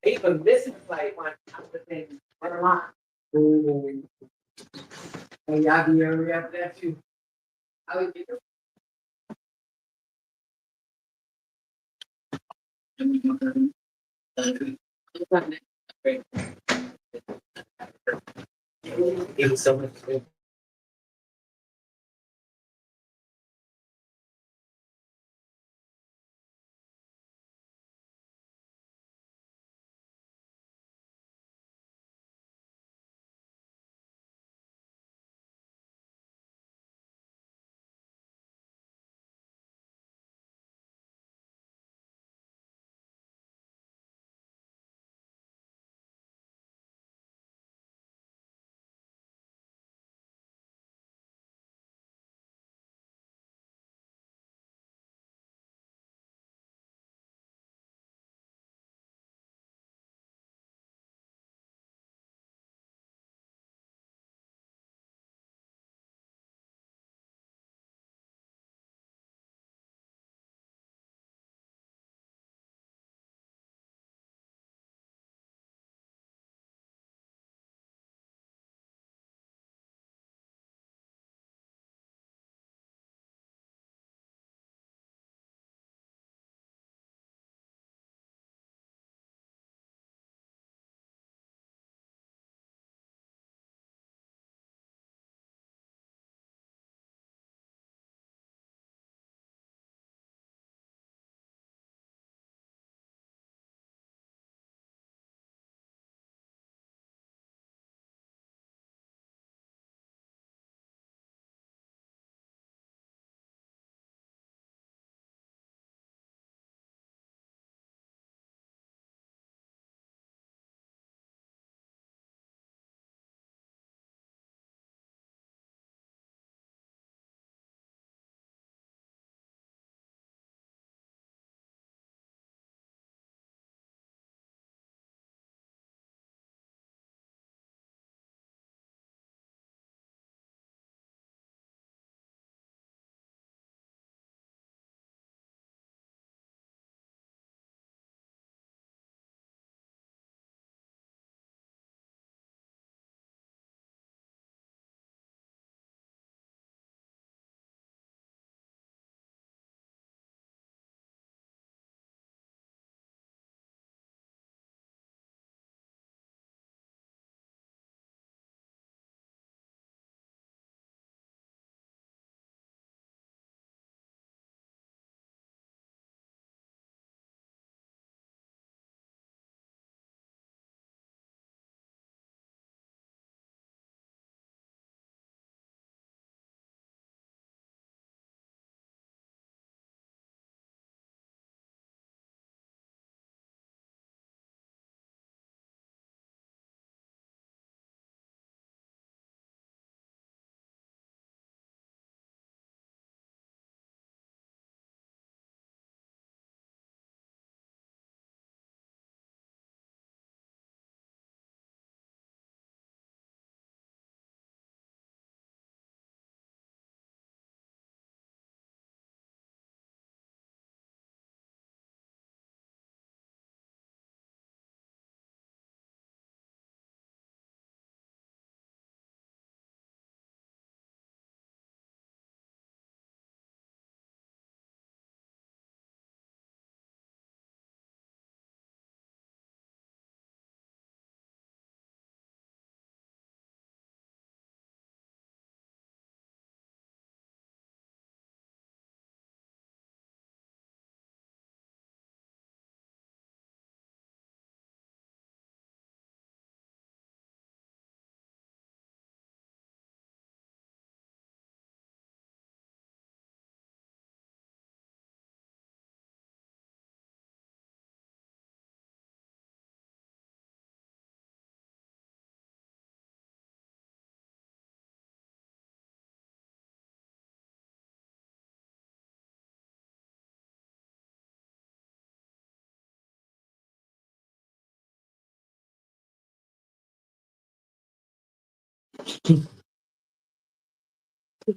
Even this is like one of the things. Run a lot. Oh, y'all be early after that too. I would be it was so much.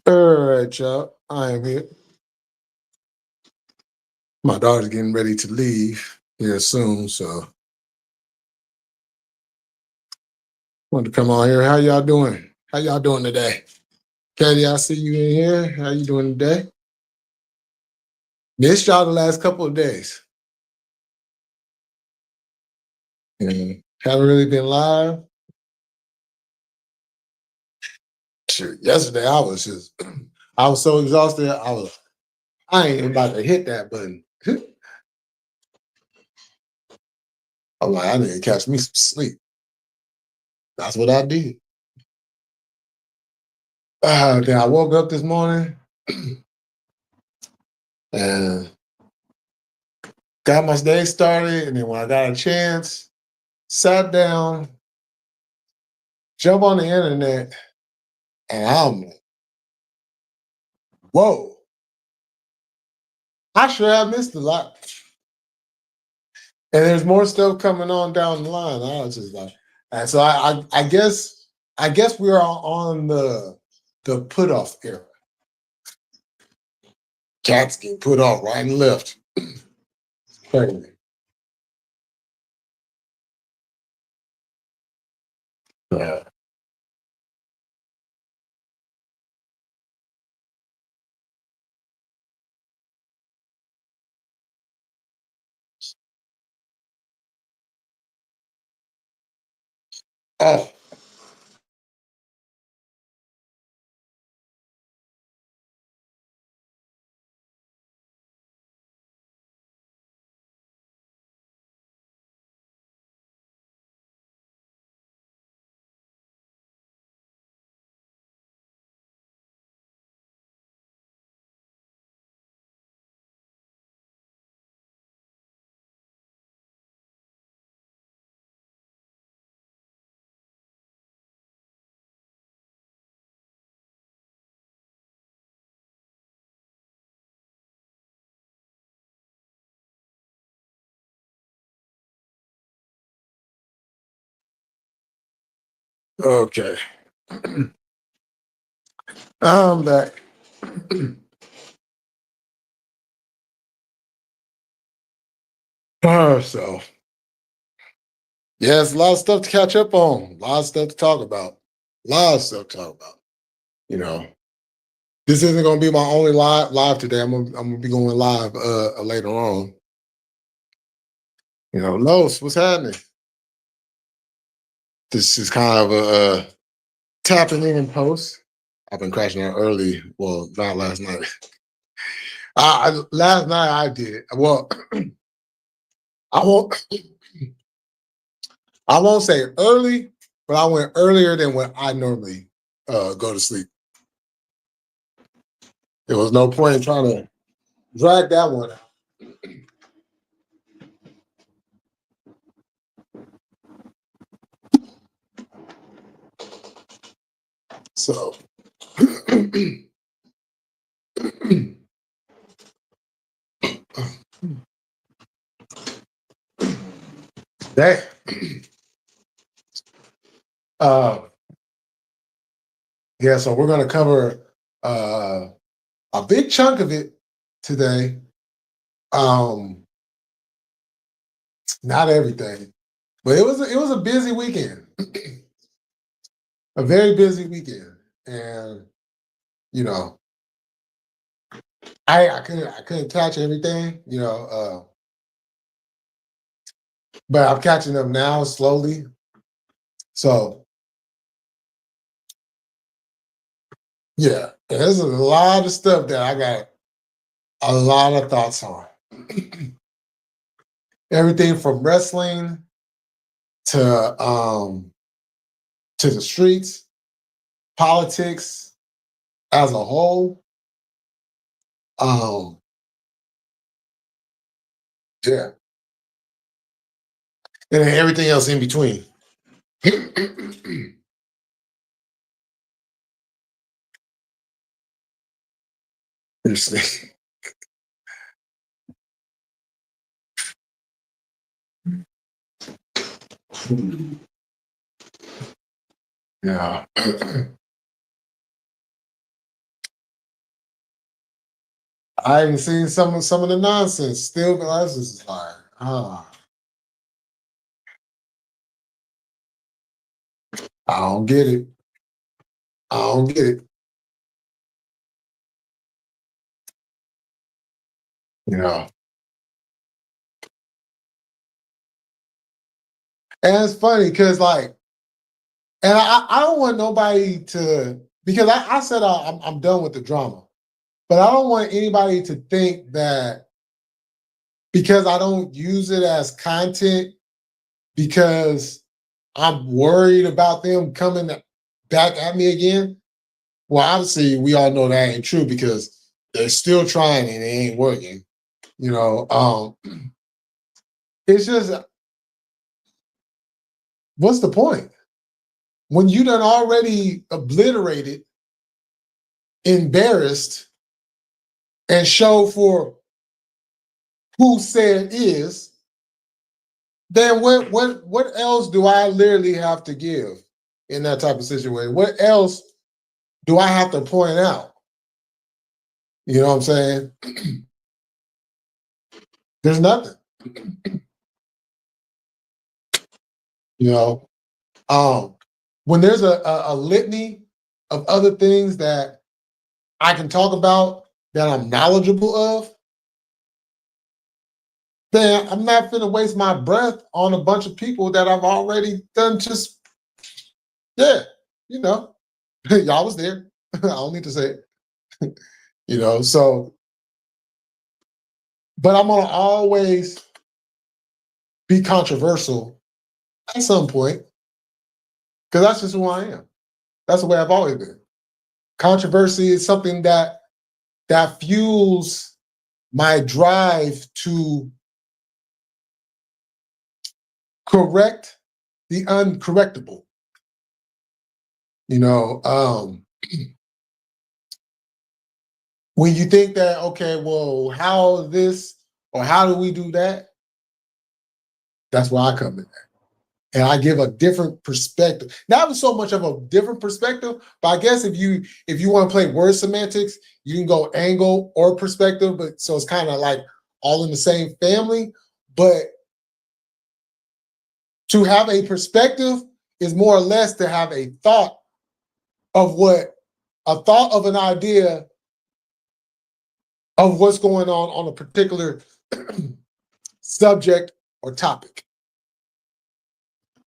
All right, y'all. I am here. My daughter's getting ready to leave here soon, so wanted to come on here. How y'all doing? How y'all doing today? Katie, I see you in here. How you doing today? Missed y'all the last couple of days. And haven't really been live. Shoot, yesterday I was I was so exhausted. I ain't even about to hit that button. I'm like, I need to catch me some sleep. That's what I did. Then I woke up this morning and got my day started. And then when I got a chance, sat down, jump on the internet, and I'm like, whoa, I sure have missed a lot. And there's more stuff coming on down the line. I was just like, and so I guess we're on the put off era. Cats get put off right and left. Crazy. Yeah. Oh, okay. I'm back. So, yeah, it's a lot of stuff to catch up on, a lot of stuff to talk about, a lot of stuff to talk about. You know, this isn't going to be my only live today. I'm gonna be going live later on. You know, Los, what's happening? This is kind of a tapping in post. I've been crashing out early. Well, not last night. Last night I did. Well, I won't. I won't say early, but I went earlier than when I normally go to sleep. There was no point in trying to drag that one out. So that yeah, so we're gonna cover a big chunk of it today. Not everything, but it was a busy weekend, a very busy weekend, and you know, I couldn't catch everything, but I'm catching up now slowly. So yeah, there's a lot of stuff that I got a lot of thoughts on. Everything from wrestling to the streets, politics as a whole. Um, yeah, and then everything else in between. Interesting. Yeah. I haven't seen some of the nonsense. Still, this is like, I don't get it. I don't get it. You know, and it's funny because like, and I don't want nobody to because I said I'm done with the drama, but I don't want anybody to think that because I don't use it as content because I'm worried about them coming back at me again. Well, obviously, we all know that ain't true because they're still trying and it ain't working. You know, it's just what's the point when you done already obliterated, embarrassed, and show for who said is? Then what else do I literally have to give in that type of situation? What else do I have to point out? You know what I'm saying? There's nothing. You know, when there's a litany of other things that I can talk about that I'm knowledgeable of, then I'm not going to waste my breath on a bunch of people that I've already done. Just yeah, you know, y'all was there. I don't need to say it. You know, so but I'm gonna always be controversial at some point because that's just who I am. That's the way I've always been. Controversy is something that fuels my drive to correct the uncorrectable. You know, when you think that, okay, well, how this or how do we do that? That's where I come in. And I give a different perspective. Not even so much of a different perspective, but I guess if you want to play word semantics, you can go angle or perspective, but so it's kind of like all in the same family. But to have a perspective is more or less to have a thought of an idea of what's going on a particular subject or topic.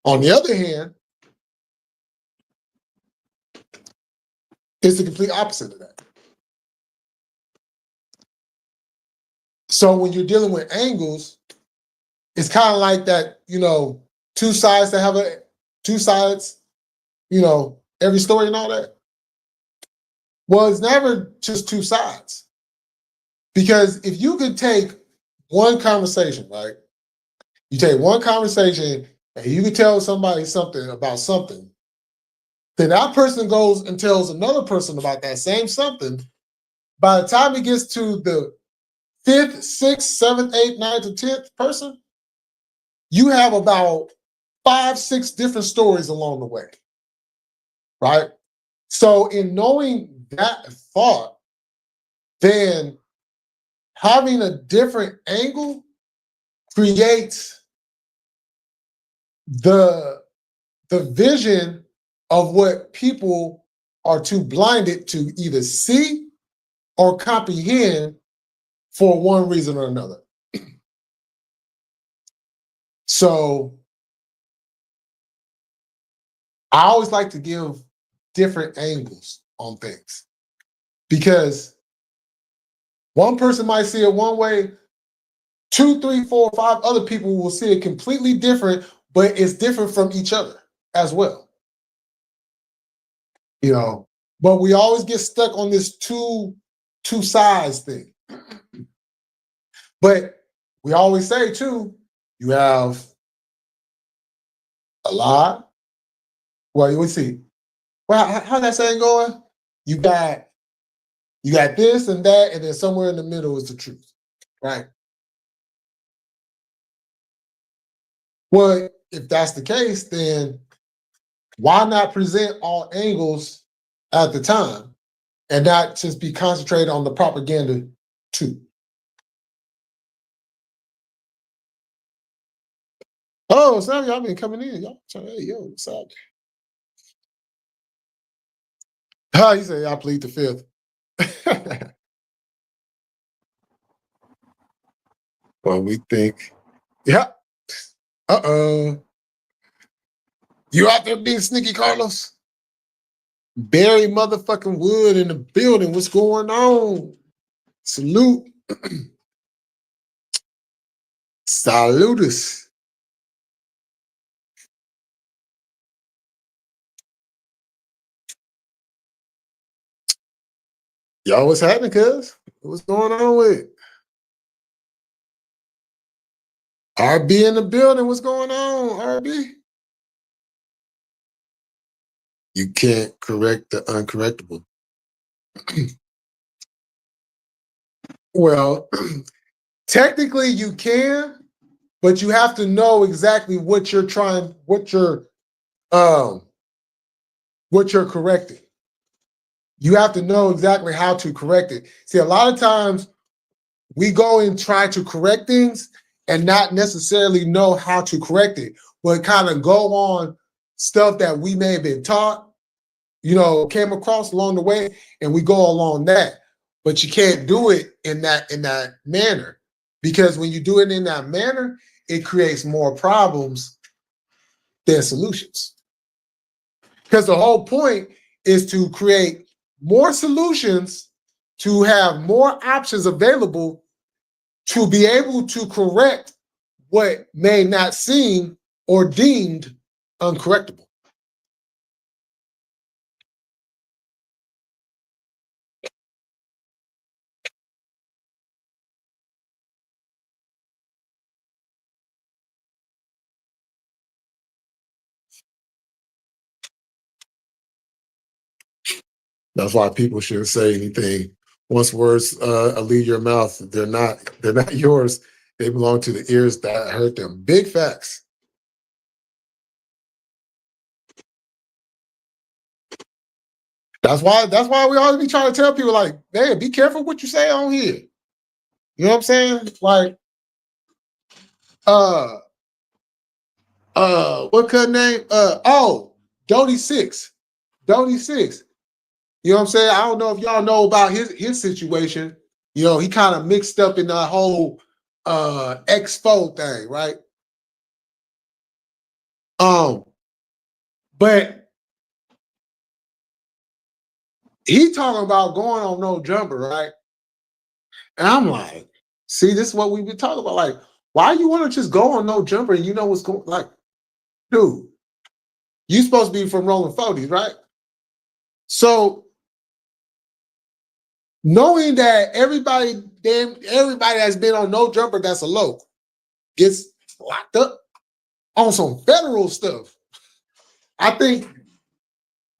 On the other hand, it's the complete opposite of that. So when you're dealing with angles, it's kind of like that, you know, two sides, you know, every story and all that. Well, it's never just two sides. Because if you could take one conversation, right? You take one conversation and you could tell somebody something about something, then that person goes and tells another person about that same something. By the time it gets to the fifth, sixth, seventh, eighth, ninth, and 10th person, you have about 5, 6 different stories along the way, right? So in knowing that thought, then having a different angle creates the vision of what people are too blinded to either see or comprehend for one reason or another. So I always like to give different angles on things because one person might see it one way, 2, 3, 4, 5 other people will see it completely different, but it's different from each other as well. You know, but we always get stuck on this two sides thing. But we always say too, you have a lie. Well, you would see. Well, how's that saying going? You got this and that, and then somewhere in the middle is the truth, right? Well, if that's the case, then why not present all angles at the time and not just be concentrated on the propaganda 2. Oh, some of y'all been coming in. Y'all, hey, yo, what's up? He said, y'all plead the 5th. Well, we think, yeah. You out there being sneaky, Carlos? Barry motherfucking Wood in the building. What's going on? Salute. Salutus. Yo, what's happening, cuz? What's going on with it? RB in the building. What's going on, RB? You can't correct the uncorrectable. Well, technically you can, but you have to know exactly what you're correcting. You have to know exactly how to correct it. See, a lot of times we go and try to correct things and not necessarily know how to correct it, but kind of go on stuff that we may have been taught, came across along the way, and we go along that. But you can't do it in that manner, because when you do it in that manner, it creates more problems than solutions. Because the whole point is to create more solutions, to have more options available, to be able to correct what may not seem or deemed uncorrectable. That's why people shouldn't say anything. Once words leave your mouth, they're not yours. They belong to the ears that heard them. Big facts. That's why we always be trying to tell people, like, hey, be careful what you say on here. You know what I'm saying? Like, what could name? Donnie Six. Donnie Six. You know what I'm saying? I don't know if y'all know about his situation. He kind of mixed up in the whole Expo thing, right? But he talking about going on no jumper, right? And I'm like, see, this is what we've been talking about. Like, why you want to just go on no jumper and you know what's going, like, dude, you supposed to be from Rolling 40s, right? So knowing that everybody that's been on no jumper that's a local gets locked up on some federal stuff. I think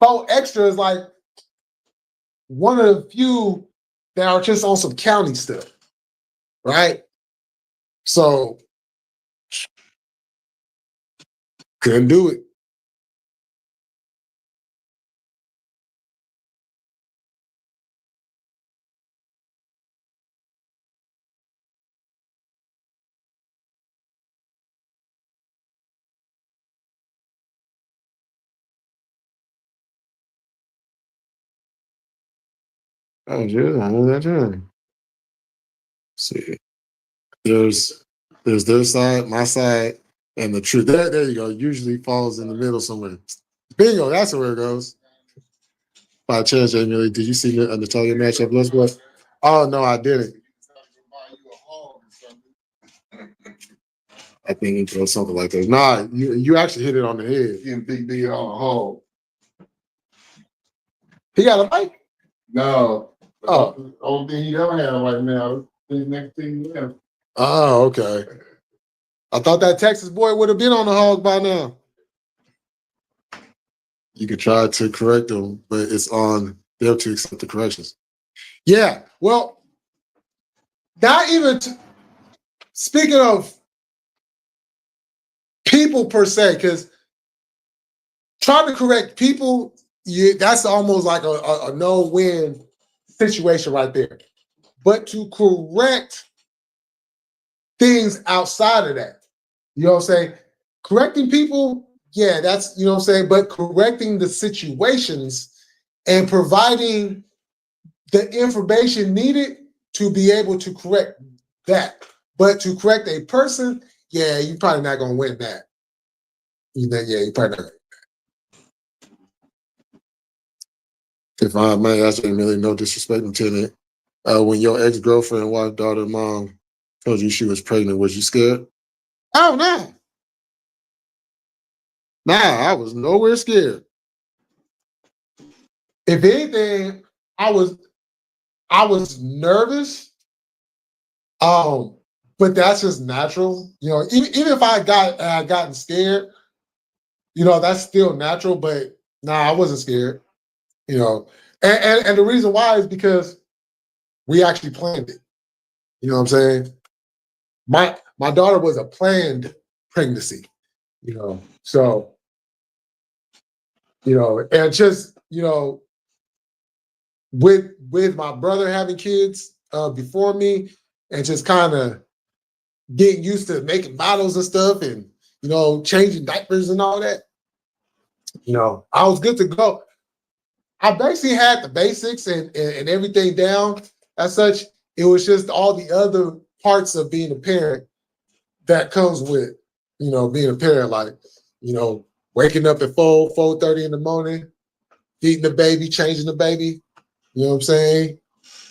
4 Extra is like one of the few that are just on some county stuff, right? So couldn't do it. Oh, sure, I know that time. See, there's their side, my side, and the truth. There you go. Usually falls in the middle somewhere. Bingo, that's where it goes. By chance, Jamie, did you see the Natalia matchup? Let's go. Oh no, I didn't. I think it was something like that. Nah, you actually hit it on the head. Getting big on the hole. He got a mic? No. Oh. Only thing he ever had right now. The next thing you have. Oh, okay. I thought that Texas boy would have been on the hog by now. You could try to correct them, but it's on them to accept the corrections. Yeah, well, not even speaking of people per se, because trying to correct people, that's almost like a no-win situation right there. but to correct things outside of that. You know what I'm saying? Correcting people, yeah, that's, you know what I'm saying, but correcting the situations and providing the information needed to be able to correct that. But to correct a person, yeah, you're probably not gonna win that. Yeah, you're probably not. If I may ask, really no disrespect, Lieutenant. When your ex-girlfriend, wife, daughter, mom told you she was pregnant, was you scared? Oh no. Nah, I was nowhere scared. If anything, I was nervous. Um, but that's just natural. You know, even if I had gotten scared, you know, that's still natural, but nah, I wasn't scared, you know. And the reason why is because we actually planned it. You know what I'm saying? My daughter was a planned pregnancy, you know. So, you know, and just, you know, with my brother having kids before me and just kind of getting used to making bottles and stuff and, you know, changing diapers and all that, you know, I was good to go. I basically had the basics and everything down as such. It was just all the other parts of being a parent that comes with, you know, being a parent, like, you know, waking up at 4:30 in the morning, feeding the baby, changing the baby, you know what I'm saying?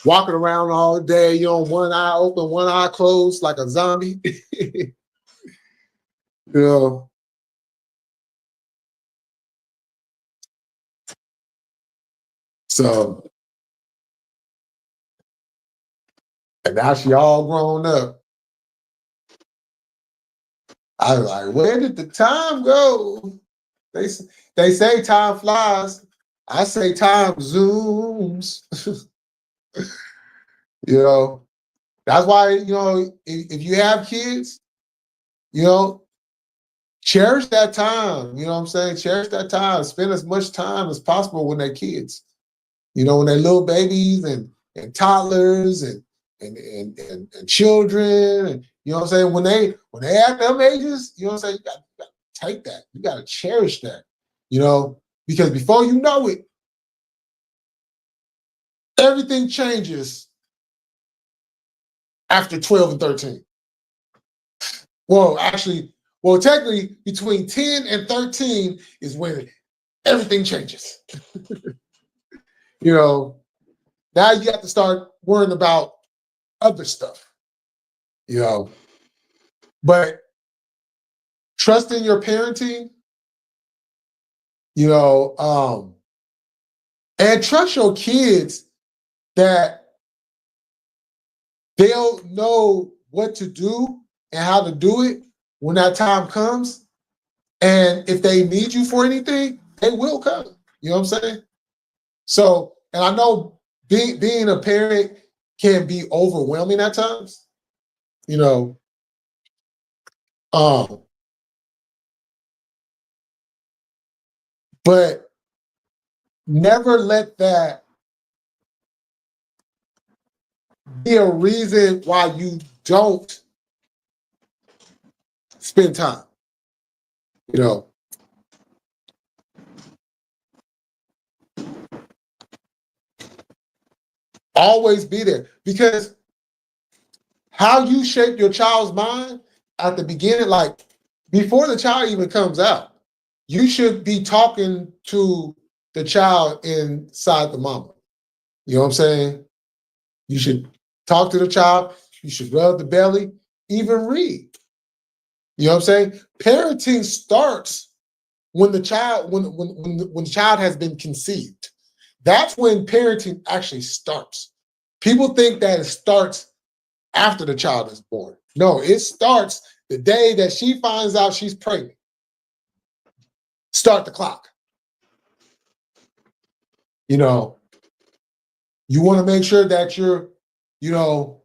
Walking around all day, you know, one eye open, one eye closed like a zombie. You know. So, and now she all grown up. I was like, where did the time go? They they say time flies. I say time zooms. You know, that's why, you know, if you have kids, you know, cherish that time. You know what I'm saying? Cherish that time. Spend as much time as possible when they're kids. You know, when they're little babies and toddlers and children, and you know what I'm saying? When they at them ages, you know what I'm saying? You got to take that. You got to cherish that. You know, because before you know it, everything changes after 12 and 13. Well, actually, well, technically, between 10 and 13 is when everything changes. You know, now you have to start worrying about other stuff, you know. But trusting your parenting, you know, and trust your kids that they'll know what to do and how to do it when that time comes. And if they need you for anything, they will come. You know what I'm saying? So, and I know being a parent can be overwhelming at times, you know. Um, but never let that be a reason why you don't spend time. You know, always be there because how you shape your child's mind at the beginning, like before the child even comes out, you should be talking to the child inside the mama. You know what I'm saying? You should talk to the child. You should rub the belly, even read. You know what I'm saying? Parenting starts when the child when the child has been conceived. That's when parenting actually starts. People think that it starts after the child is born. No, it starts the day that she finds out she's pregnant. Start the clock. You know, you want to make sure that you're, you know,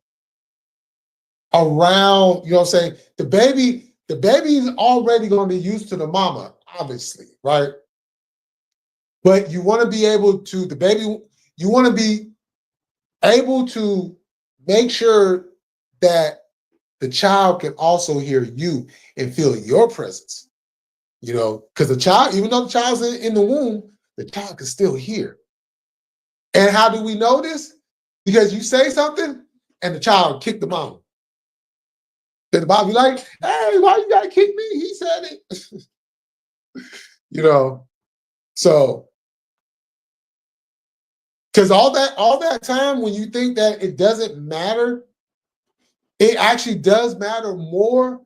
around, you know what I'm saying? The baby's already going to be used to the mama, obviously, right? But you want to be able to, the baby, you want to be able to make sure that the child can also hear you and feel your presence. You know, because the child, even though the child's in the womb, the child can still hear. And how do we know this? Because you say something and the child kick the mom. Then the mom be like, hey, why you gotta kick me? He said it. You know, so because all that time when you think that it doesn't matter, it actually does matter more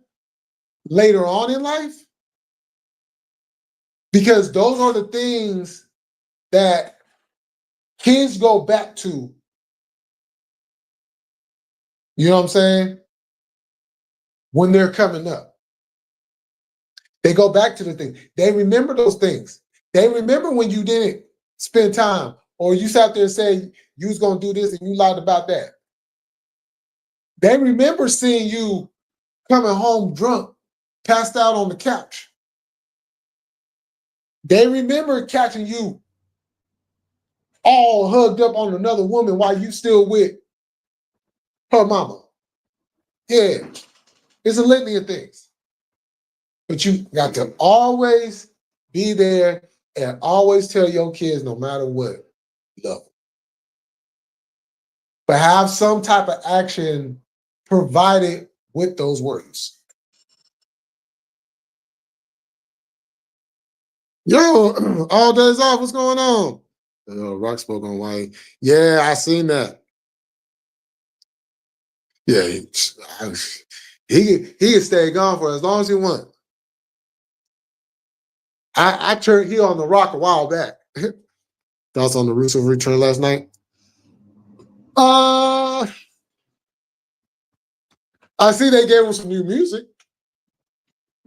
later on in life. Because those are the things that kids go back to. You know what I'm saying? When they're coming up. They go back to the thing. They remember those things. They remember when you didn't spend time or you sat there and said you was going to do this and you lied about that. They remember seeing you coming home drunk, passed out on the couch. They remember catching you all hugged up on another woman while you still with her mama. Yeah, it's a litany of things. But you got to always be there and always tell your kids, no matter what, love them. But have some type of action provided with those words. Yo, all days off, what's going on? Rock spoke on white. Yeah, I seen that. Yeah, he can stay gone for as long as he wants. I turned he on the rock a while back. Thoughts on the Russo return last night? I see they gave him some new music,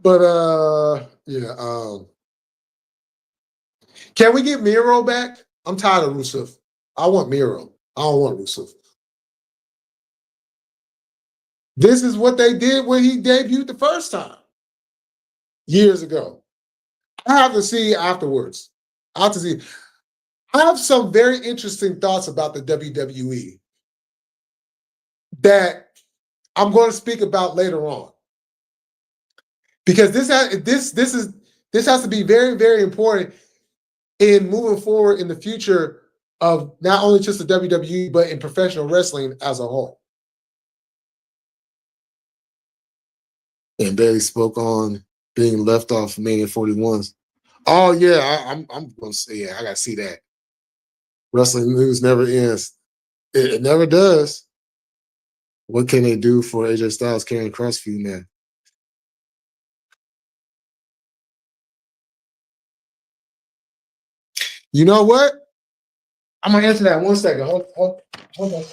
but yeah. Can we get Miro back? I'm tired of Rusev. I want Miro. I don't want Rusev. This is what they did when he debuted the first time years ago. I have to see afterwards. I have to see. I have some very interesting thoughts about the WWE that I'm going to speak about later on because this has to be very, very important in moving forward in the future of not only just the WWE but in professional wrestling as a whole. And Bailey spoke on being left off Mania 41s. Oh yeah, I'm gonna say yeah, I gotta see that. Wrestling news never ends. It never does. What can they do for AJ Styles carrying CrossFit now? You know what? I'm gonna answer that in 1 second. Hold on.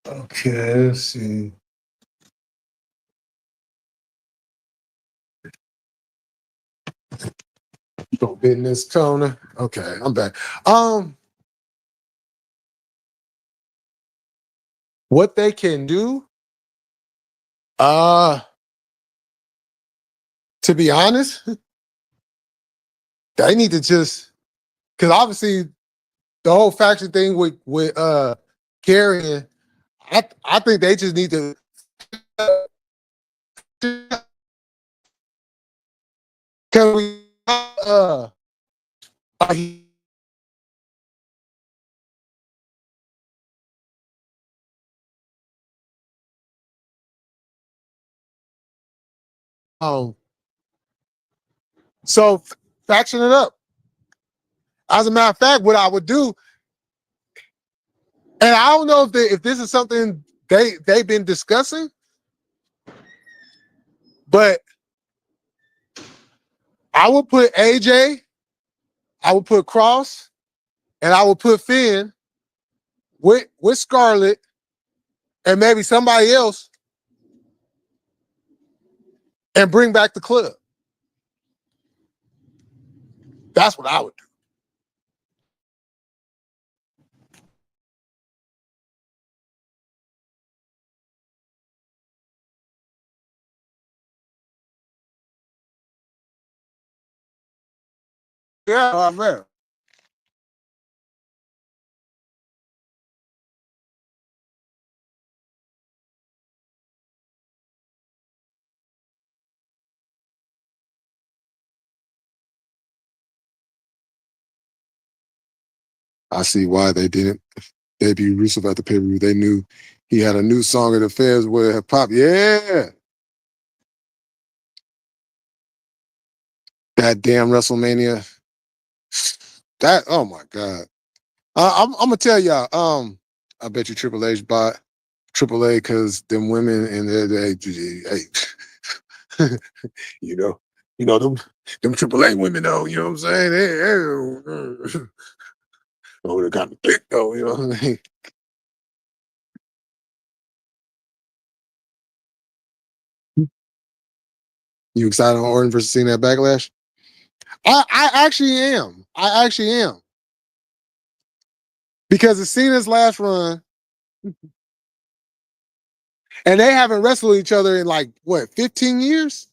Okay, let's see. Go business corner. Okay, I'm back. What they can do, uh, to be honest, they need to just because obviously the whole faction thing with carrying, I think they just need to can we So faction it up. As a matter of fact, what I would do, and I don't know if this is something they've been discussing, but I would put AJ, I would put Cross, and I would put Finn with Scarlett and maybe somebody else and bring back the club. That's what I would do. Yeah, I'm there. I see why they didn't debut Rusev at the pay-per-view. They knew he had a new song at the fans where it had popped. Yeah. That damn WrestleMania. That, oh my God. I'm gonna tell y'all, I bet you Triple H bought Triple A because them women and hey, them Triple A women though, you know what I'm saying? Oh, they got me thick though, you know what I mean? You excited on Orton versus seeing that backlash? I actually am. I actually am. Because it's Cena's last run, and they haven't wrestled each other in like what, 15 years?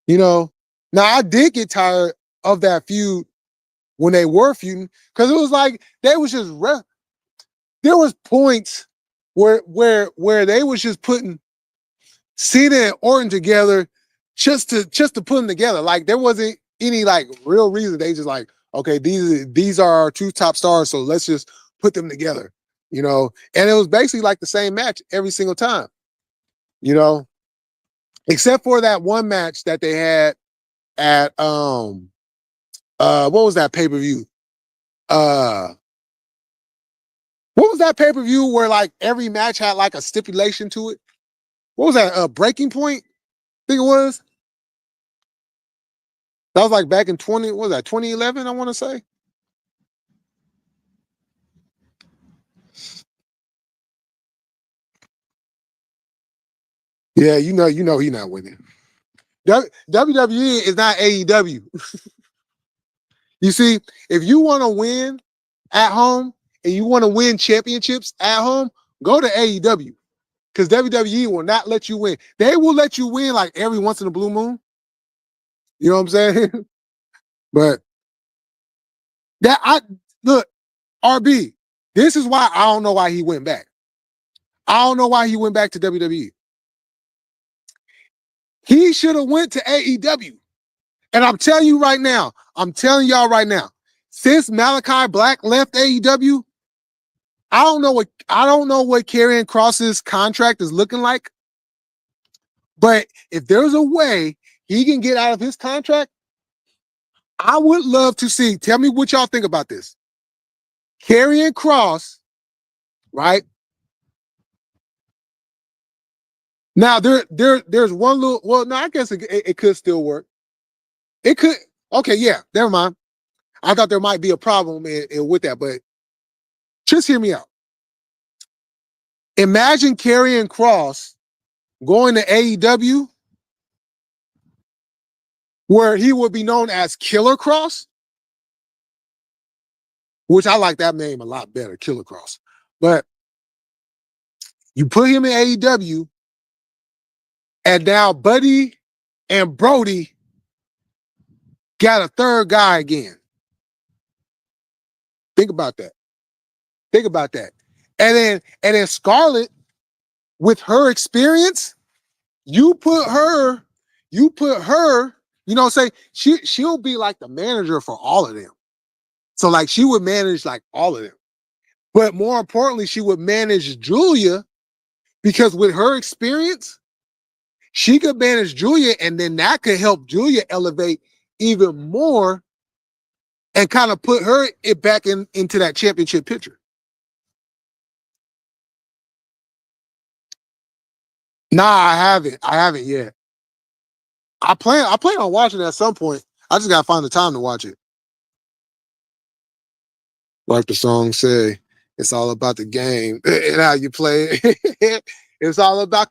You know, now I did get tired of that feud when they were feuding because it was like they was just there was points where they was just putting Cena and Orton together just to put them together. Like there wasn't any like real reason. They just like, okay, these are our two top stars, so let's just put them together. You know, and it was basically like the same match every single time. You know, except for that one match that they had at what was that pay-per-view? What was that pay-per-view where like every match had like a stipulation to it? What was that? Breaking Point? I think it was. That was like back in 2011, I want to say. Yeah, you know he's not winning. WWE is not AEW. You see, if you want to win at home and you want to win championships at home, go to AEW. Because WWE will not let you win. They will let you win like every once in a blue moon. You know what I'm saying? But that I look, RB, this is why I don't know why he went back. I don't know why he went back to WWE. He should have went to AEW. And I'm telling you right now, I'm telling y'all right now, since Malachi Black left AEW, I don't know what Karrion Kross's contract is looking like. But if there's a way he can get out of his contract, I would love to see. Tell me what y'all think about this. Karrion Kross, right? Now there's one little. Well, no, I guess it could still work. It could. Okay, yeah. Never mind. I thought there might be a problem with that, but just hear me out. Imagine Karrion Kross going to AEW, where he would be known as Killer Kross, which I like that name a lot better, Killer Kross. But you put him in AEW, and now Buddy and Brody got a third guy again. Think about that. Think about that. And then Scarlett, with her experience, you put her, you You know what I'm saying? She'll be like the manager for all of them. So like she would manage like all of them. But more importantly, she would manage Julia because with her experience, she could manage Julia, and then that could help Julia elevate even more and kind of put her back into that championship picture. Nah, I haven't. I haven't yet. I plan on watching it at some point. I just gotta find the time to watch it. Like the song say, it's all about the game and how you play it. It's all about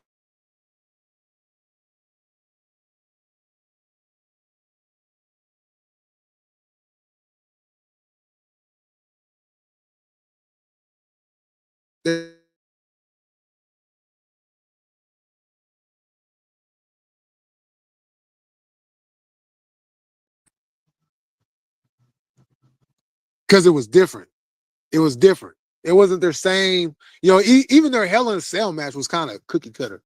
because it was different. It was different. It wasn't their same, even their Hell in a Cell match was kind of cookie cutter.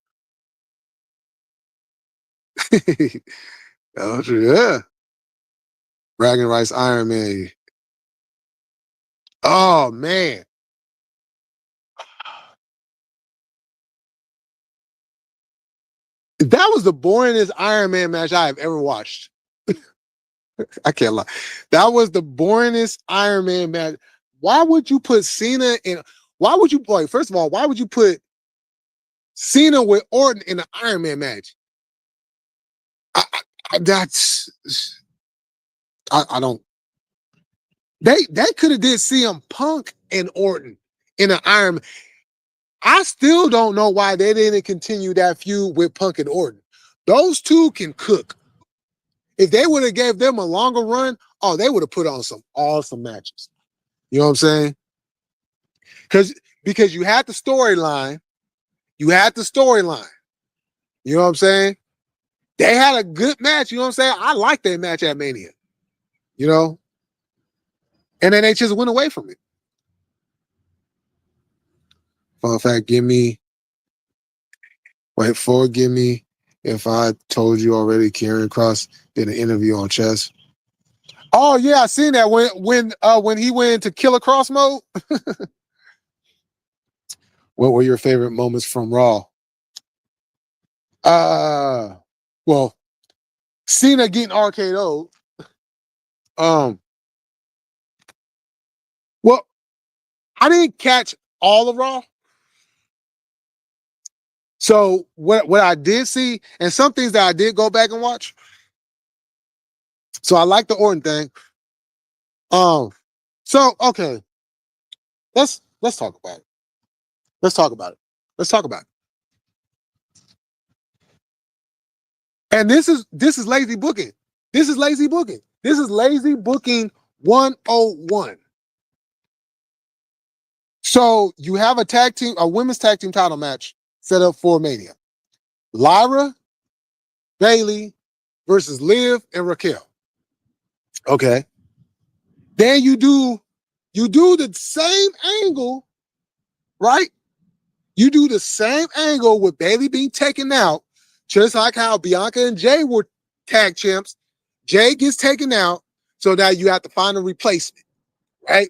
Oh, yeah. Bragging Rights Iron Man. Oh, man. That was the boringest Iron Man match I have ever watched. I can't lie. That was the boringest Iron Man match. Why would you put Cena in? Why would you, like, first of all, why would you put Cena with Orton in an Iron Man match? That's, I don't, they could have did CM Punk and Orton in an Iron Man. I still don't know why they didn't continue that feud with Punk and Orton. Those two can cook. If they would have gave them a longer run, oh, they would have put on some awesome matches. You know what I'm saying? Because you had the storyline. You had the storyline. You know what I'm saying? They had a good match. You know what I'm saying? I like that match at Mania. You know? And then they just went away from it. Fun fact, forgive me if I told you already Karrion Kross did an interview on Chess. Oh yeah, I seen that when he went into Killer Cross mode. What were your favorite moments from Raw? Well, Cena getting RKO'd. Um, well, I didn't catch all of Raw. So what I did see, and some things that I did go back and watch. So I like the Orton thing. So okay, let's talk about it. Let's talk about it. Let's talk about it. And this is lazy booking. This is lazy booking. This is lazy booking 101. So you have a women's tag team title match set up for Mania. Lyra, Bayley versus Liv and Raquel. Okay. Then you do the same angle, right? You do the same angle with Bayley being taken out, just like how Bianca and Jay were tag champs. Jay gets taken out, so now you have to find a replacement, right?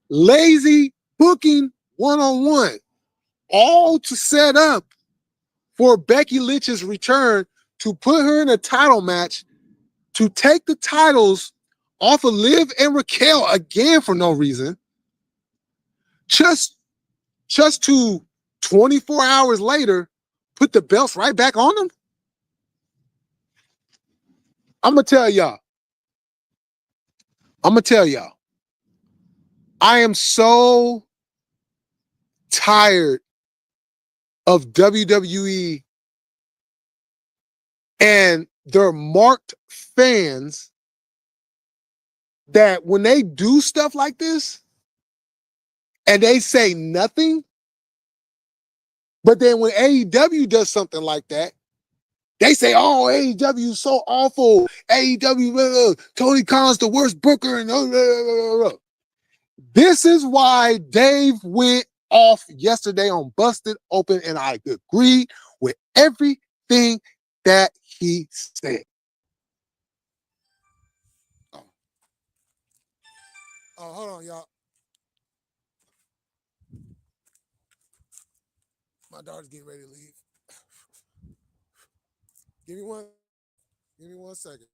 Lazy booking 101, all to set up for Becky Lynch's return to put her in a title match to take the titles off of Liv and Raquel again for no reason. Just to 24 hours later, put the belts right back on them. I'm gonna tell y'all. I am so tired of WWE and their marked fans that when they do stuff like this and they say nothing, but then when AEW does something like that, they say, "Oh, AEW is so awful. AEW, Tony Khan's the worst booker." And this is why Dave went off yesterday on Busted Open, and I agreed with everything that he said. on, y'all. My daughter's getting ready to leave. Give me one. Give me 1 second.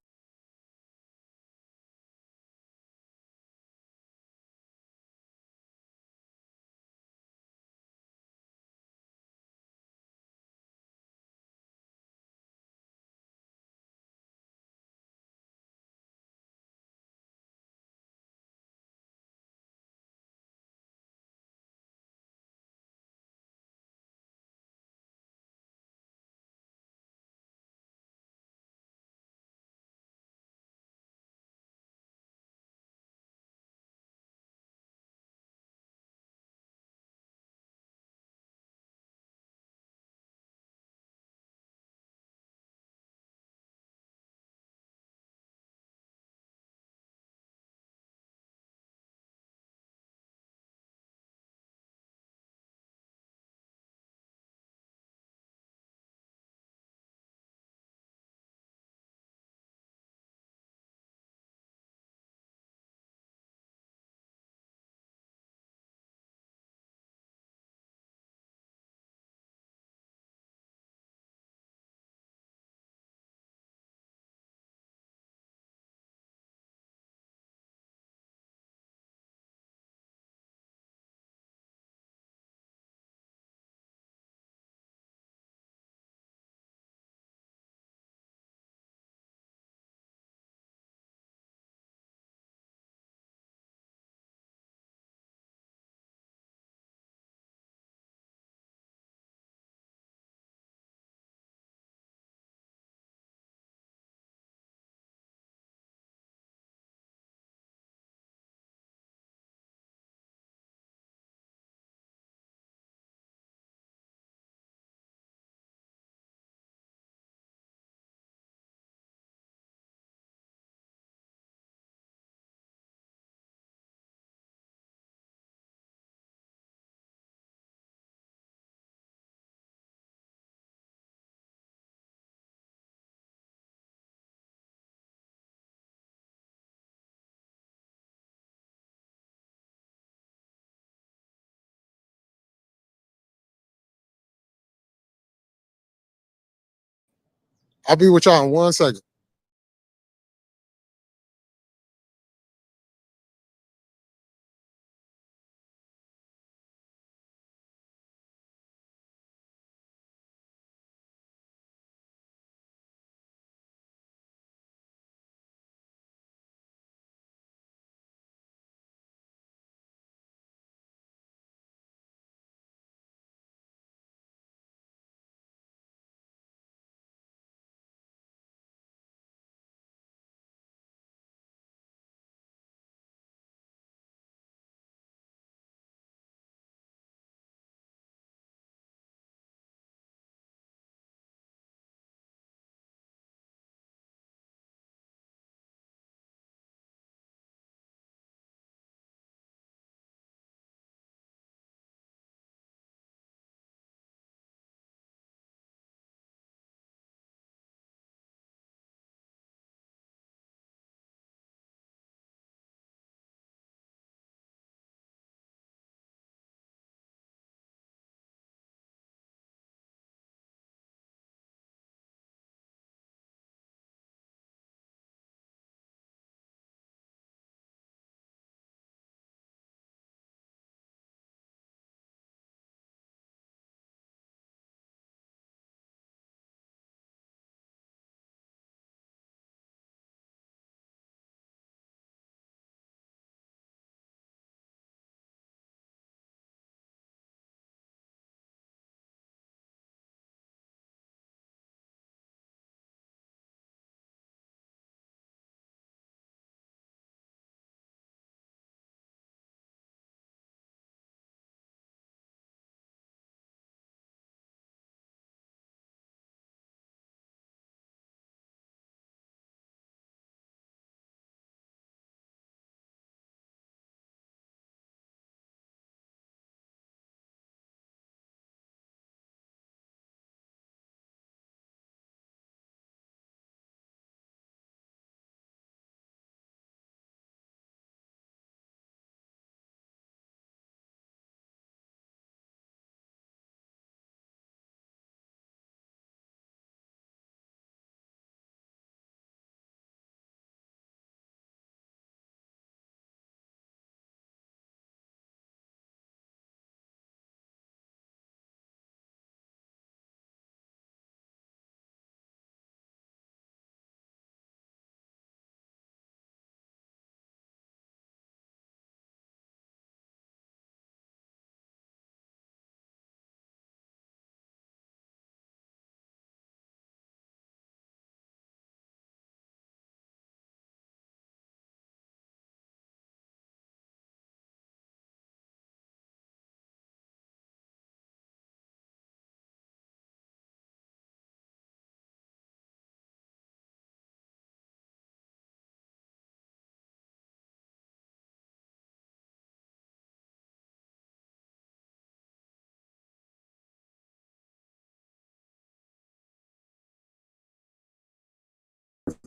I'll be with y'all in 1 second.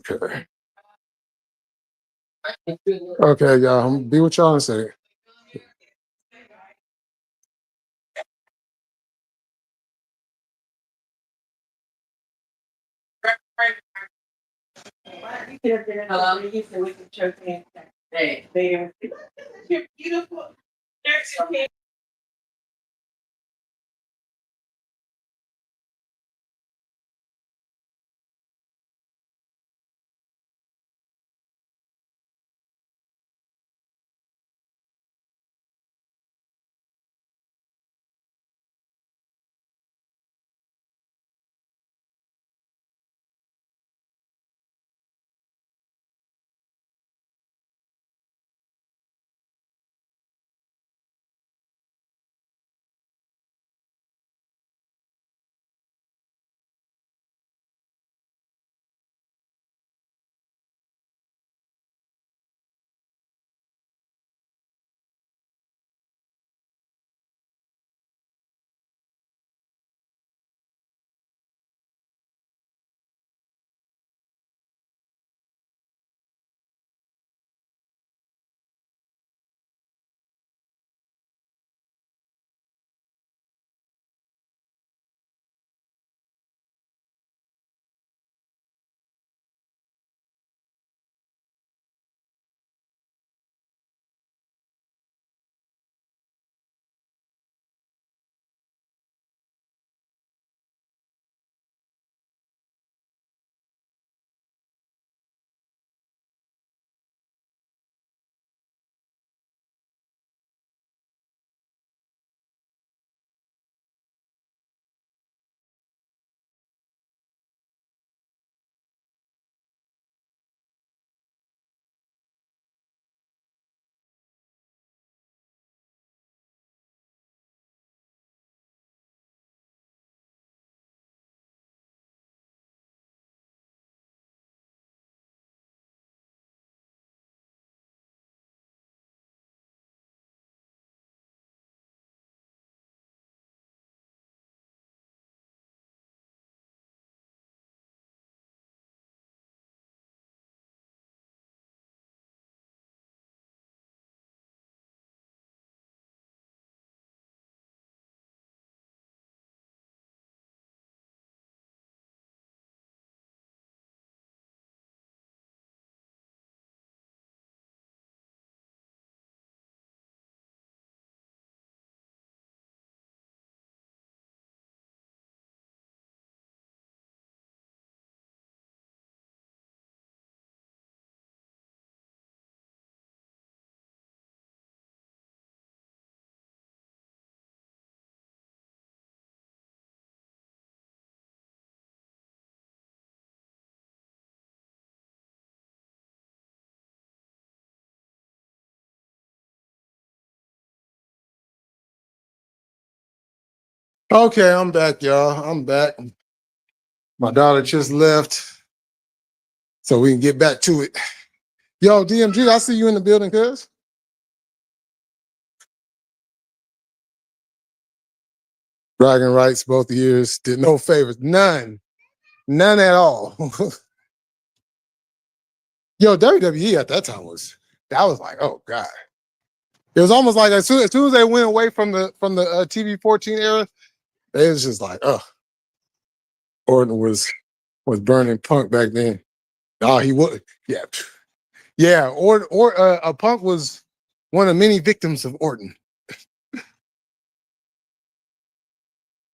Okay. Okay, y'all. I'm gonna be with y'all in a second. Hello, you said we can choke in. Hey, you're beautiful. There's your hand. Okay, I'm back, y'all. I'm back. My daughter just left, so we can get back to it. Yo, DMG, I see you in the building, cuz. Bragging rights both years. Did no favors. None. None at all. Yo, WWE at that time that was like, oh God. It was almost like as soon as they went away from the TV 14 era, it was just like, oh, Orton was burning Punk back then. Oh, he would, yeah, yeah. Or Punk was one of many victims of Orton.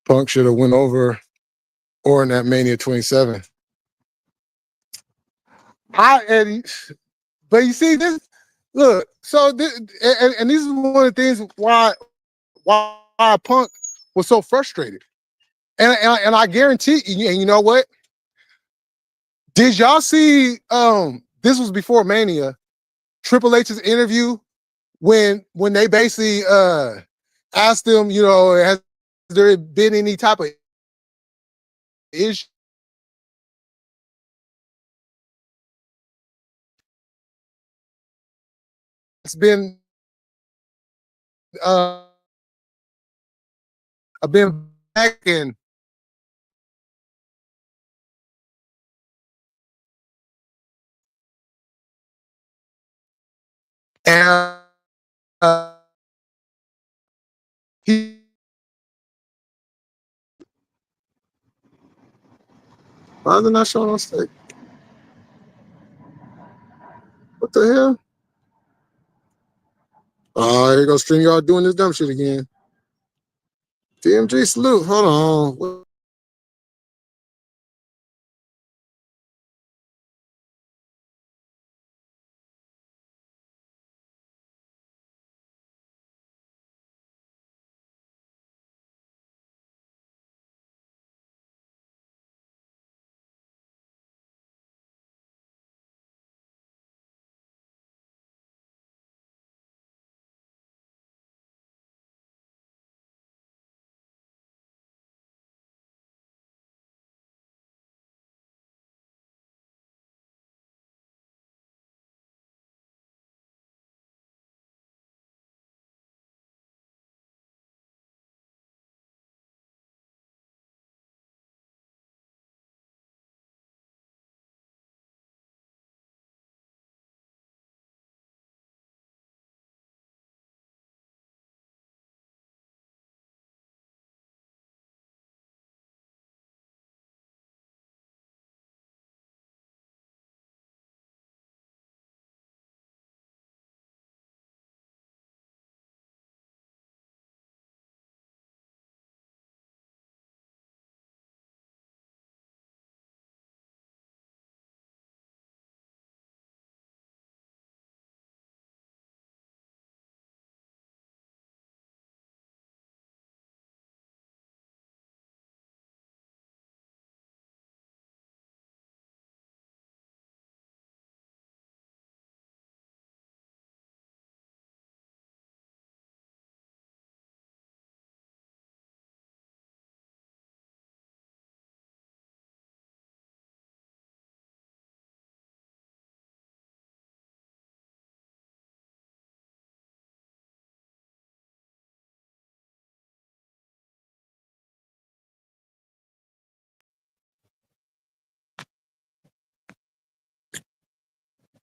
Punk should have went over Orton at Mania 27. But you see this. Look, so and this is one of the things why Punk was so frustrated. And I guarantee you, and you know what? Did y'all see this was before Mania, Triple H's interview when they basically asked him, has there been any type of issue? It's been I've been back and And he, why is it not showing on stage? What the hell? Oh, here goes StreamYard doing this dumb shit again. DMG salute. Hold on.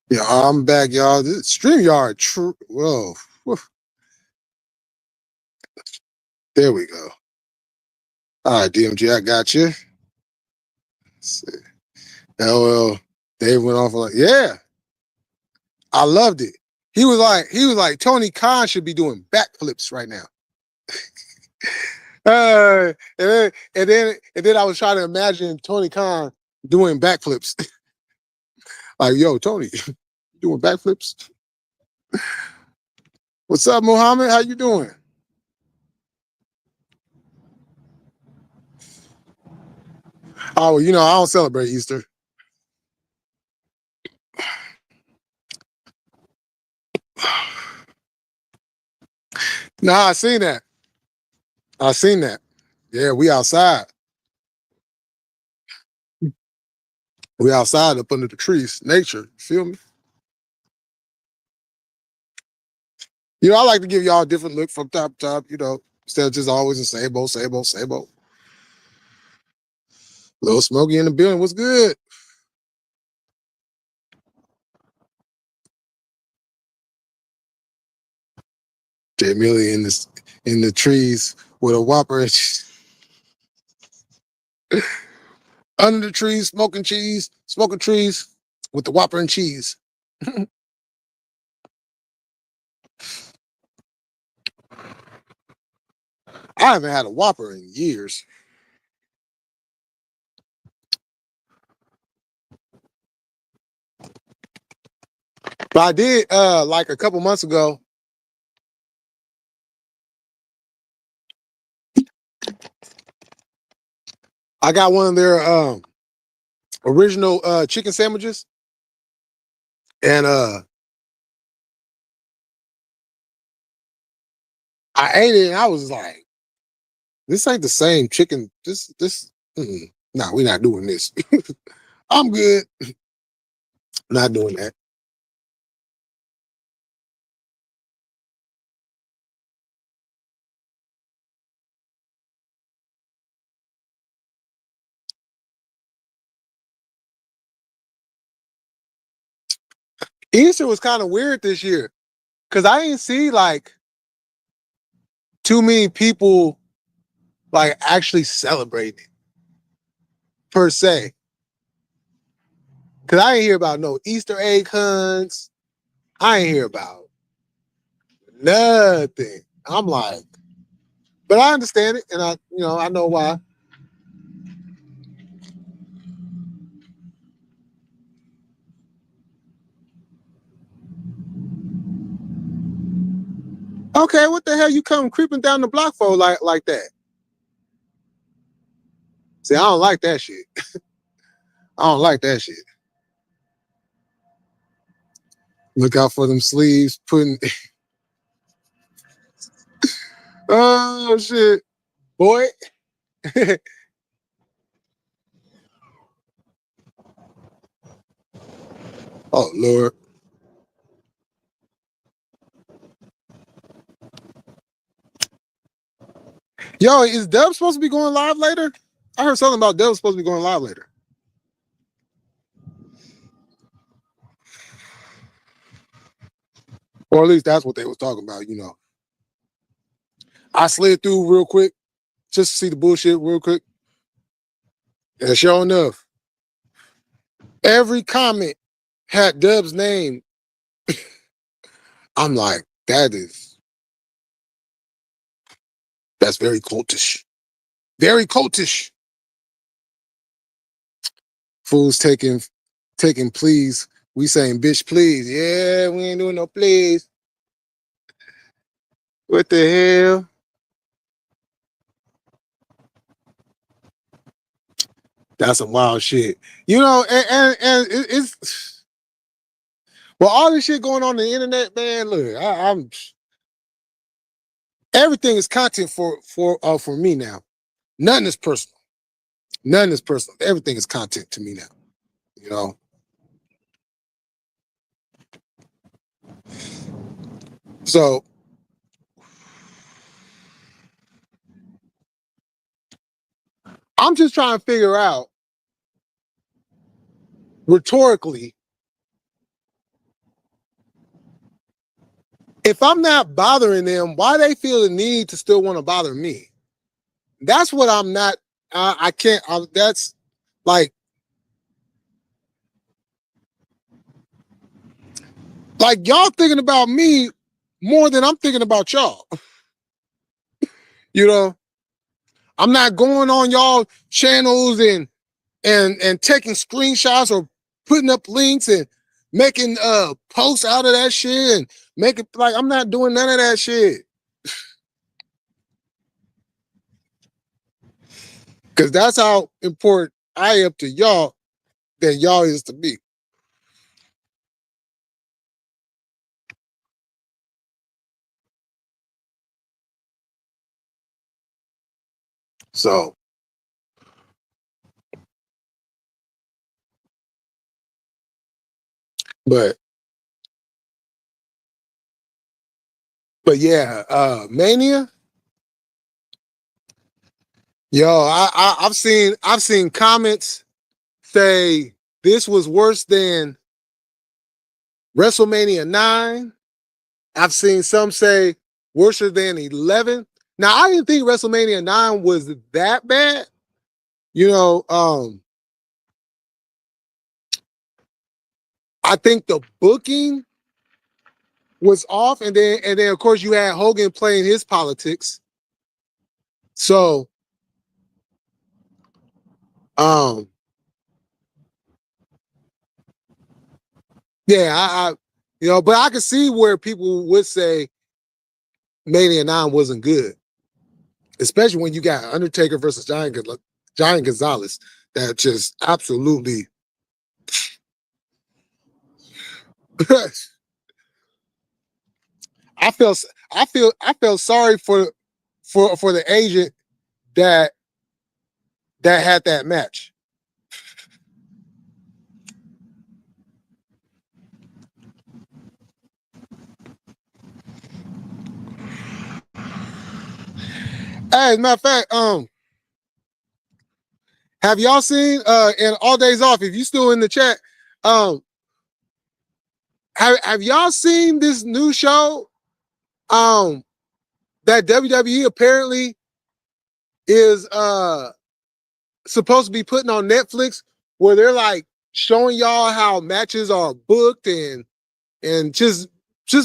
Yeah, I'm back, y'all. This StreamYard, true. Whoa. Whew. There we go. All right, DMG, I got you. Let's see. LL, Dave went off like, yeah, I loved it. He was like, Tony Khan should be doing backflips right now. And then I was trying to imagine Tony Khan doing backflips. Like, yo, Tony, you doing backflips? What's up, Muhammad? How you doing? Oh, well, I don't celebrate Easter. Nah, I seen that. I seen that. Yeah, we outside. We outside up under the trees. Nature. Feel me? I like to give y'all a different look from top to top, instead of just always the same old, same old, same old. Little Smokey in the building. What's good? Jay Millie in the trees with a whopper under the trees, smoking trees with the whopper and cheese. I haven't had a whopper in years. But I did like a couple months ago. I got one of their original chicken sandwiches. And I ate it and I was like, this ain't the same chicken. Nah, we're not doing this. I'm good. Not doing that. Easter was kind of weird this year. because I didn't see like too many people like actually celebrating it per se. Because I ain't hear about no Easter egg hunts. I ain't hear about nothing. I'm like, but I understand it, and I know why. Okay, what the hell you come creeping down the block for like that? See, I don't like that shit. I don't like that shit. Look out for them sleeves putting. Oh shit, boy. Oh Lord. Yo, is Dub supposed to be going live later? I heard something about Dub supposed to be going live later. Or at least that's what they was talking about. I slid through real quick just to see the bullshit real quick. And sure enough, every comment had Dub's name. I'm like, that's very cultish. Very cultish. Fools taking please. We saying bitch please. Yeah, we ain't doing no please. What the hell? That's some wild shit. And it's well, all this shit going on the internet, man. Look, I'm everything is content for me now. Nothing is personal. Nothing is personal. Everything is content to me now. You know. So I'm just trying to figure out rhetorically, if I'm not bothering them, why they feel the need to still want to bother me? That's what I'm not. I can't. That's like y'all thinking about me more than I'm thinking about y'all. You know, I'm not going on y'all channels and taking screenshots or putting up links and making posts out of that shit and making like I'm not doing none of that shit. Cause that's how important I am to y'all than y'all is to me. So but yeah, Mania. Yo, I've seen comments say this was worse than WrestleMania 9. I've seen some say worse than 11. Now I didn't think WrestleMania 9 was that bad. You know, I think the booking was off, and then of course you had Hogan playing his politics. So um yeah, I but I could see where people would say Mania 9 wasn't good, especially when you got Undertaker versus Giant Gonzalez. That just absolutely I felt sorry for the agent that had that match. Hey, as a matter of fact, have y'all seen in All Days Off? If you still in the chat, um, have y'all seen this new show? That WWE apparently is supposed to be putting on Netflix, where they're like showing y'all how matches are booked and just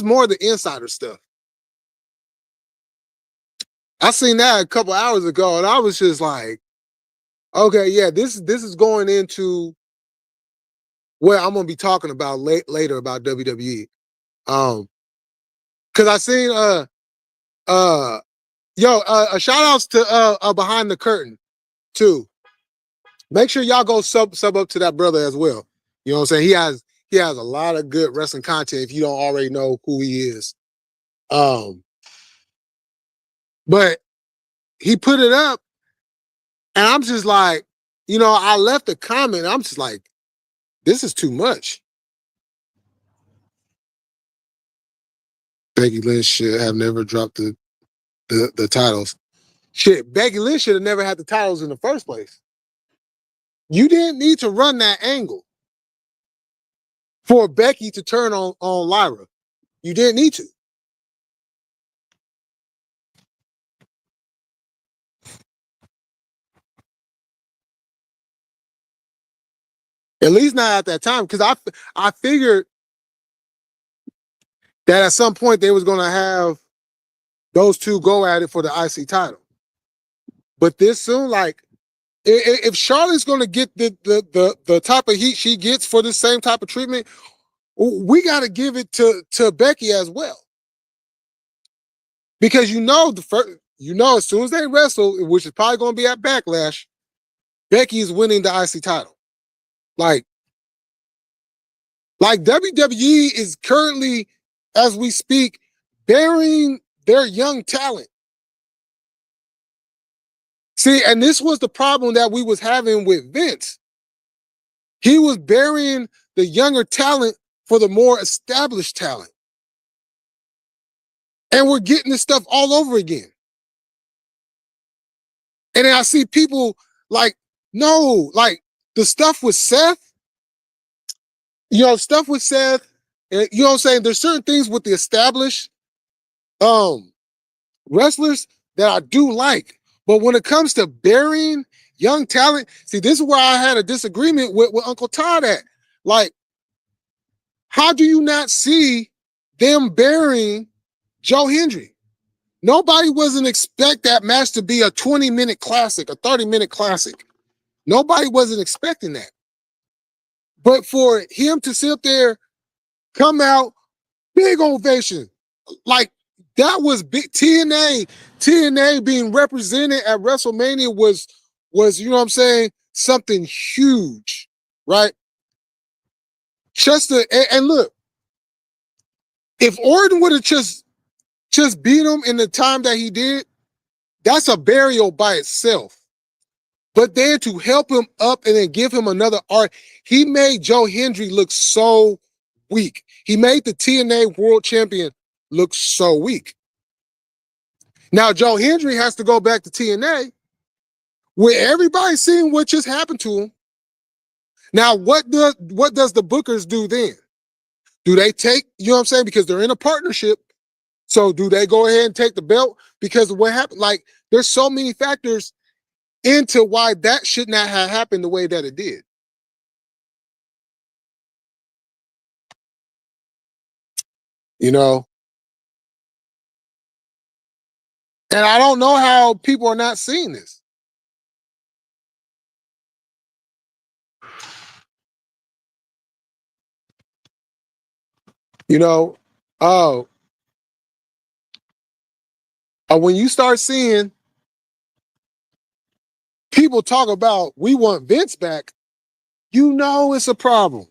more of the insider stuff. I seen that a couple hours ago, and I was just like, okay, yeah, this is going into what I'm gonna be talking about later about WWE. Because I seen a shout outs to Behind the Curtain too. Make sure y'all go sub up to that brother as well. You know what I'm saying? He has a lot of good wrestling content if you don't already know who he is. But he put it up, and I'm just like, I left a comment. I'm just like, this is too much. Becky Lynch should have never dropped the titles. Shit, Becky Lynch should have never had the titles in the first place. You didn't need to run that angle for Becky to turn on Lyra. You didn't need to. At least not at that time, because I figured that at some point they was going to have those two go at it for the IC title. But this soon, like, if Charlotte's going to get the type of heat she gets for the same type of treatment, we got to give it to Becky as well. Because as soon as they wrestle, which is probably going to be at Backlash, Becky is winning the IC title. Like WWE is currently, as we speak, burying their young talent. See, and this was the problem that we was having with Vince. He was burying the younger talent for the more established talent. And we're getting this stuff all over again. And then I see people like, no, like the stuff with Seth, stuff with Seth, and you know what I'm saying? There's certain things with the established wrestlers that I do like. But when it comes to burying young talent, see, this is where I had a disagreement with Uncle Todd at. Like, how do you not see them burying Joe Hendry? Nobody wasn't expect that match to be a 20-minute classic, a 30-minute classic. Nobody wasn't expecting that. But for him to sit there, come out, big ovation, like that was big. TNA being represented at WrestleMania was, you know what I'm saying, something huge, right? And look, if Orton would have just beat him in the time that he did, that's a burial by itself. But then to help him up and then give him another arc, he made Joe Hendry look so weak. He made the TNA World Champion look so weak. Now, Joe Hendry has to go back to TNA where everybody's seeing what just happened to him. Now, what does the Bookers do then? Do they take, you know what I'm saying? Because they're in a partnership. So do they go ahead and take the belt? Because of what happened? Like, there's so many factors into why that should not have happened the way that it did. You know? And I don't know how people are not seeing this. You know, when you start seeing people talk about we want Vince back, you know it's a problem.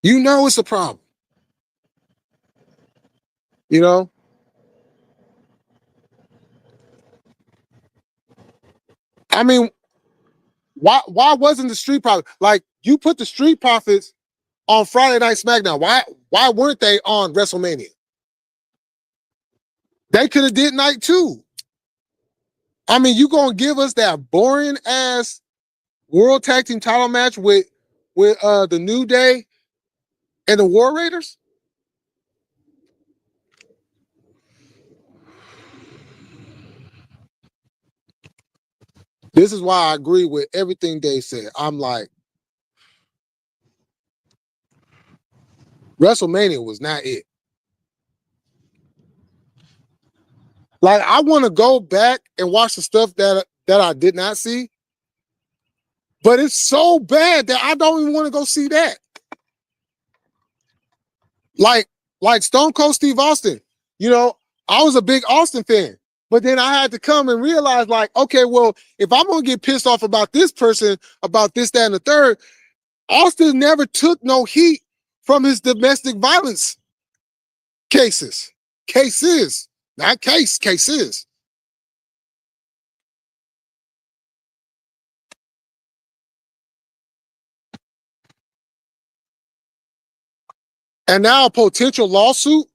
You know it's a problem. You know? I mean, why wasn't the Street Profits, like, you put the Street Profits on Friday Night SmackDown? Why weren't they on WrestleMania? They could have did night 2. I mean, you gonna give us that boring ass World Tag Team title match with with the New Day and the War Raiders? This is why I agree with everything they said. I'm like, WrestleMania was not it. Like, I want to go back and watch the stuff that I did not see, but it's so bad that I don't even want to go see that. Like Stone Cold Steve Austin, you know, I was a big Austin fan, but then I had to come and realize, like, okay, well, if I'm gonna get pissed off about this person, about this, that, and the third, Austin never took no heat from his domestic violence cases, not cases. And now a potential lawsuit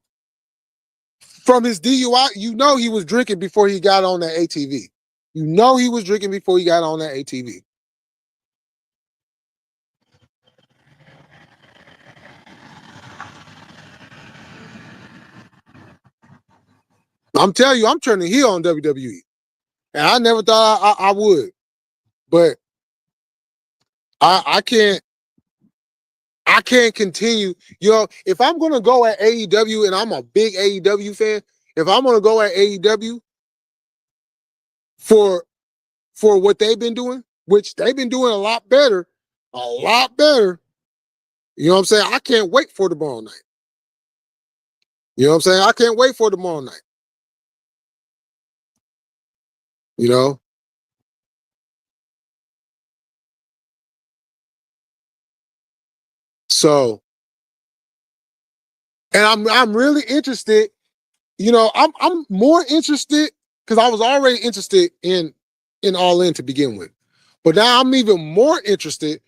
from his DUI. You know he was drinking before he got on that ATV. You know he was drinking before he got on that ATV. I'm telling you, I'm turning heel on WWE. And I never thought I would. But I can't continue. You know, if I'm gonna go at AEW, and I'm a big AEW fan, if I'm gonna go at AEW for what they've been doing, which they've been doing a lot better, you know what I'm saying? I can't wait for tomorrow night. You know what I'm saying? I can't wait for tomorrow night. You know? So, and I'm really interested. You know, I'm more interested because I was already interested in All In to begin with, but now I'm even more interested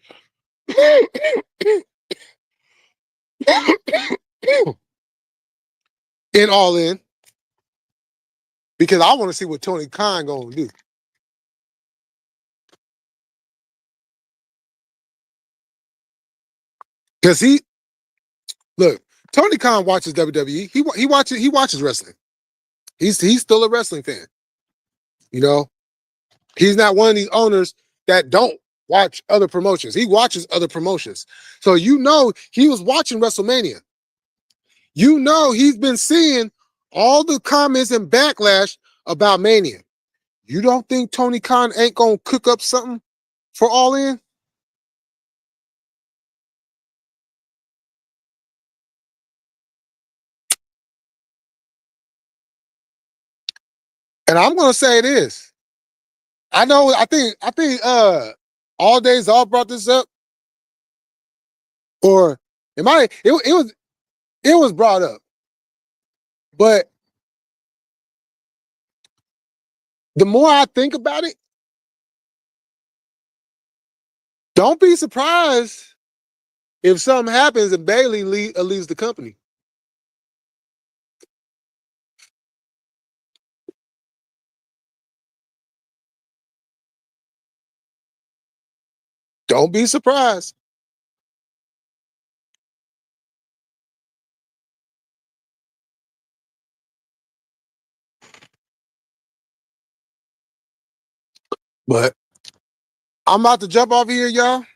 in All In because I want to see what Tony Khan gonna do. Because Tony Khan watches WWE. He watches wrestling. He's still a wrestling fan. You know, he's not one of these owners that don't watch other promotions. He watches other promotions. So you know he was watching WrestleMania. You know he's been seeing all the comments and backlash about Mania. You don't think Tony Khan ain't gonna cook up something for All In? And I'm gonna say this. I think All Days All brought this up. Or it was brought up. But the more I think about it, don't be surprised if something happens and Bailey leaves the company. Don't be surprised. But I'm about to jump off here, y'all.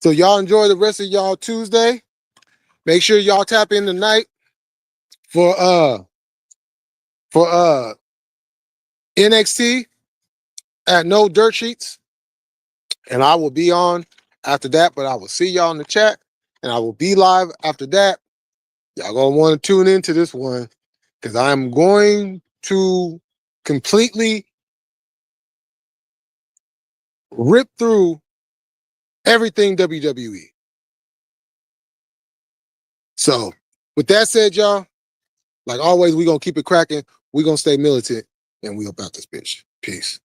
So y'all enjoy the rest of y'all Tuesday. Make sure y'all tap in tonight for NXT at No Dirt Sheets. And I will be on after that, but I will see y'all in the chat and I will be live after that. Y'all gonna want to tune into this one because I'm going to completely rip through everything WWE. So with that said, y'all, like always, we're gonna keep it cracking. We're gonna stay militant and we about this bitch. Peace.